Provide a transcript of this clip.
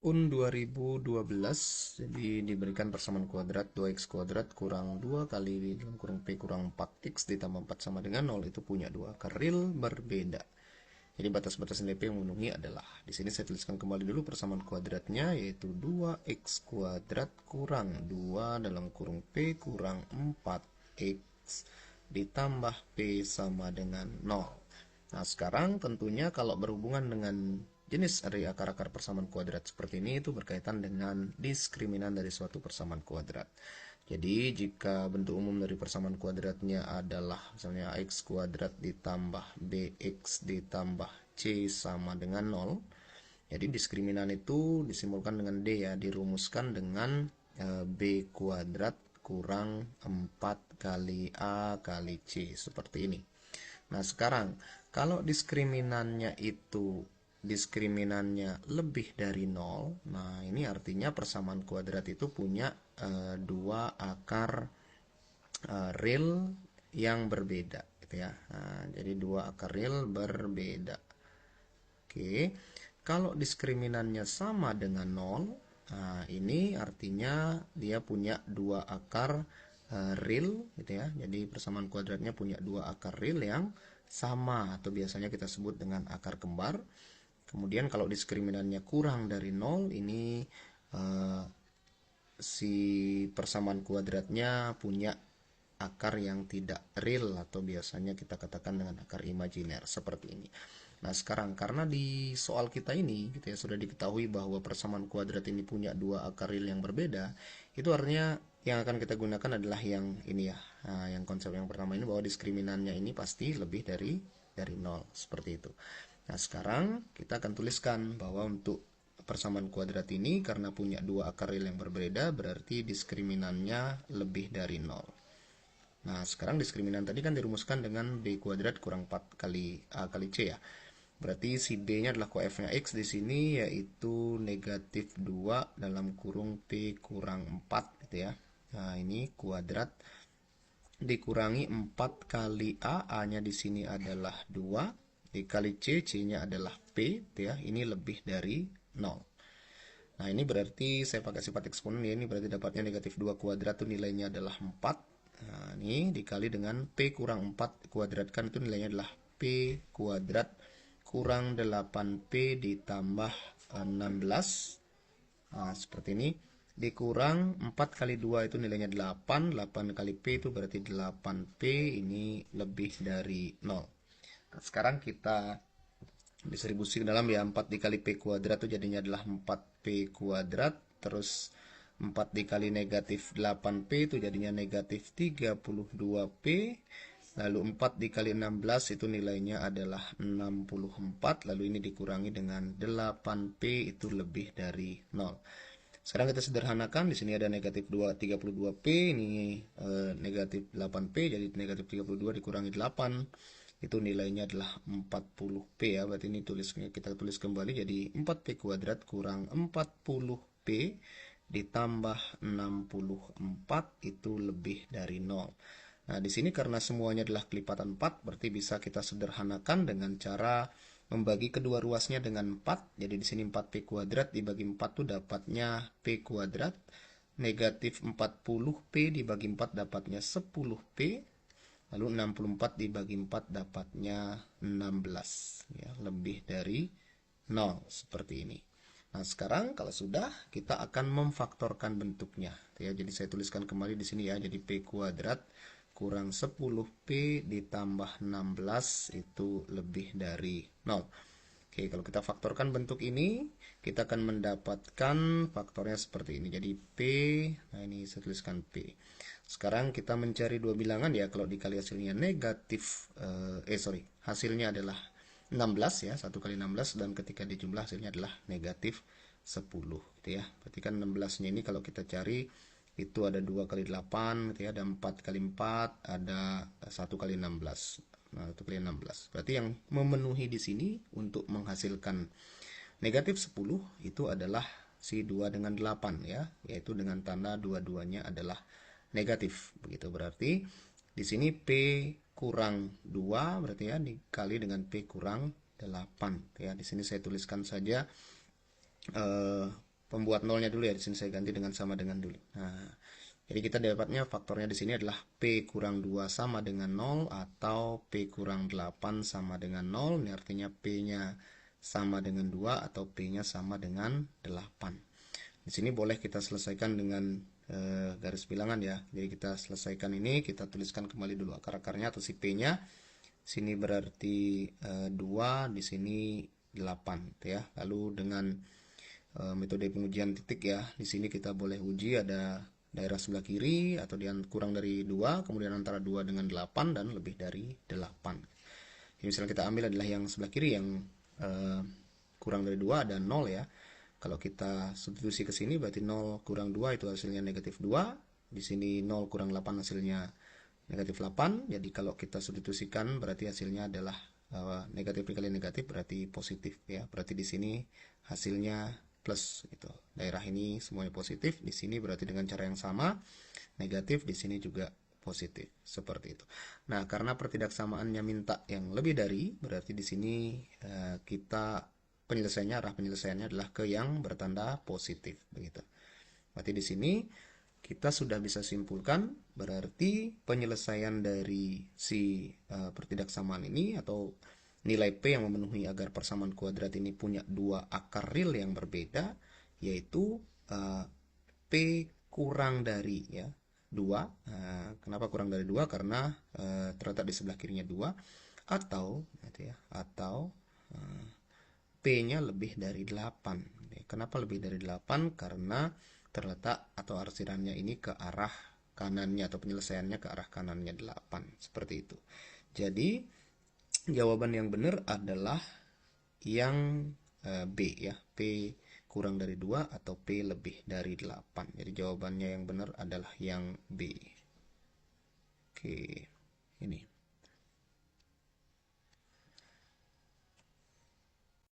UN 2012, jadi diberikan persamaan kuadrat 2x kuadrat kurang 2 kali dalam kurung P kurang 4x ditambah 4 sama dengan 0 itu punya dua akar real berbeda. Jadi batas-batas nilai P yang memenuhi adalah, di sini saya tuliskan kembali dulu persamaan kuadratnya, yaitu 2x kuadrat kurang 2 dalam kurung P kurang 4x ditambah P sama dengan 0. Nah, sekarang tentunya kalau berhubungan dengan jenis dari akar-akar persamaan kuadrat seperti ini, itu berkaitan dengan diskriminan dari suatu persamaan kuadrat. Jadi, jika bentuk umum dari persamaan kuadratnya adalah misalnya x kuadrat ditambah bx ditambah c sama dengan 0, jadi diskriminan itu disimbolkan dengan D ya, dirumuskan dengan B kuadrat kurang 4 kali A kali C, seperti ini. Nah, sekarang kalau diskriminannya lebih dari 0, nah ini artinya persamaan kuadrat itu punya dua akar real yang berbeda gitu ya. Nah, jadi dua akar real berbeda. Oke. Kalau diskriminannya sama dengan 0, nah ini artinya dia punya dua akar real gitu ya. Jadi persamaan kuadratnya punya dua akar real yang sama atau biasanya kita sebut dengan akar kembar. Kemudian kalau diskriminannya kurang dari 0, ini eh, si persamaan kuadratnya punya akar yang tidak real atau biasanya kita katakan dengan akar imajiner seperti ini. Nah, sekarang karena di soal kita ini gitu ya sudah diketahui bahwa persamaan kuadrat ini punya dua akar real yang berbeda, itu artinya yang akan kita gunakan adalah yang ini ya. Nah, yang konsep yang pertama ini bahwa diskriminannya ini pasti lebih dari 0 seperti itu. Nah, sekarang kita akan tuliskan bahwa untuk persamaan kuadrat ini karena punya dua akar real yang berbeda berarti diskriminannya lebih dari 0. Nah, sekarang diskriminan tadi kan dirumuskan dengan B kuadrat kurang 4 kali A kali C ya. Berarti si B-nya adalah koefnya X di sini yaitu negatif 2 dalam kurung P kurang 4 gitu ya. Nah, ini kuadrat dikurangi 4 kali A, A-nya di sini adalah 2, dikali C, C-nya adalah P gitu ya. Ini lebih dari 0. Nah, ini berarti saya pakai sifat eksponen ya. Ini berarti dapatnya negatif 2 kuadrat itu nilainya adalah 4. Nah, ini dikali dengan P kurang 4 kuadratkan itu nilainya adalah P kuadrat kurang 8P ditambah 16. Nah, seperti ini. Dikurang 4 kali 2 itu nilainya 8. 8 kali P itu berarti 8P. Ini lebih dari 0. Nah, sekarang kita distribusi ke dalam ya, 4 dikali P kuadrat itu jadinya adalah 4P kuadrat, terus 4 dikali negatif 8P itu jadinya negatif 32P, lalu 4 dikali 16 itu nilainya adalah 64, lalu ini dikurangi dengan 8P itu lebih dari 0. Sekarang kita sederhanakan, di sini ada negatif 32P, ini negatif 8P, jadi negatif 32 dikurangi 8, itu nilainya adalah 40P ya. Berarti ini kita tulis kembali jadi 4P kuadrat kurang 40P ditambah 64 itu lebih dari 0. Nah, di sini karena semuanya adalah kelipatan 4, berarti bisa kita sederhanakan dengan cara membagi kedua ruasnya dengan 4. Jadi di sini 4P kuadrat dibagi 4 itu dapatnya P kuadrat. Negatif 40P dibagi 4 dapatnya 10P. Lalu 64 dibagi 4 dapatnya 16. Ya, lebih dari 0 seperti ini. Nah, sekarang kalau sudah, kita akan memfaktorkan bentuknya. Ya, jadi saya tuliskan kembali di sini ya. Jadi P kuadrat kurang 10P ditambah 16 itu lebih dari 0. Oke, kalau kita faktorkan bentuk ini, kita akan mendapatkan faktornya seperti ini. Jadi P, nah ini saya tuliskan P. Sekarang kita mencari dua bilangan ya. Kalau dikali hasilnya negatif, hasilnya adalah 16 ya, 1 kali 16, dan ketika dijumlah hasilnya adalah negatif 10 gitu ya. Berarti kan 16-nya ini kalau kita cari itu ada 2 kali 8 gitu ya, ada 4 kali 4, ada 1 kali 16. Nah, 1 kali 16. Berarti yang memenuhi di sini untuk menghasilkan negatif 10 itu adalah si 2 dengan 8 ya, yaitu dengan tanda dua-duanya adalah negatif. Begitu berarti di sini P kurang 2 berarti ya dikali dengan P kurang 8 ya. Di sini saya tuliskan saja pembuat nolnya dulu ya. Di sini saya ganti dengan sama dengan dulu. Nah, jadi kita dapatnya faktornya di sini adalah P kurang 2 sama dengan 0 atau P kurang 8 sama dengan 0. Ini artinya P-nya sama dengan 2 atau P-nya sama dengan 8. Di sini boleh kita selesaikan dengan garis bilangan ya. Jadi kita selesaikan ini, kita tuliskan kembali dulu akar-akarnya atau si P-nya. Sini berarti 2, di sini 8 ya. Lalu dengan metode pengujian titik ya. Di sini kita boleh uji ada daerah sebelah kiri atau kurang dari 2, kemudian antara 2 dengan 8 dan lebih dari 8. Jadi misalnya kita ambil adalah yang sebelah kiri yang kurang dari 2 ada 0 ya. Kalau kita substitusi ke sini berarti 0 kurang 2 itu hasilnya negatif 2. Di sini 0 kurang 8 hasilnya negatif 8. Jadi kalau kita substitusikan berarti hasilnya adalah negatif dikali negatif berarti positif ya. Berarti di sini hasilnya plus gitu. Daerah ini semuanya positif. Di sini berarti dengan cara yang sama negatif, di sini juga positif seperti itu. Nah, karena pertidaksamaannya minta yang lebih dari, berarti di sini kita arah penyelesaiannya adalah ke yang bertanda positif begitu. Berarti di sini kita sudah bisa simpulkan berarti penyelesaian dari si pertidaksamaan ini atau nilai P yang memenuhi agar persamaan kuadrat ini punya dua akar real yang berbeda, yaitu P kurang dari ya 2. Kenapa kurang dari 2? Karena terletak di sebelah kirinya 2, atau gitu ya, atau P-nya lebih dari 8. Kenapa lebih dari 8? Karena terletak atau arsirannya ini ke arah kanannya atau penyelesaiannya ke arah kanannya 8. Seperti itu. Jadi jawaban yang benar adalah yang B ya. P kurang dari 2 atau P lebih dari 8. Jadi jawabannya yang benar adalah yang B. Oke.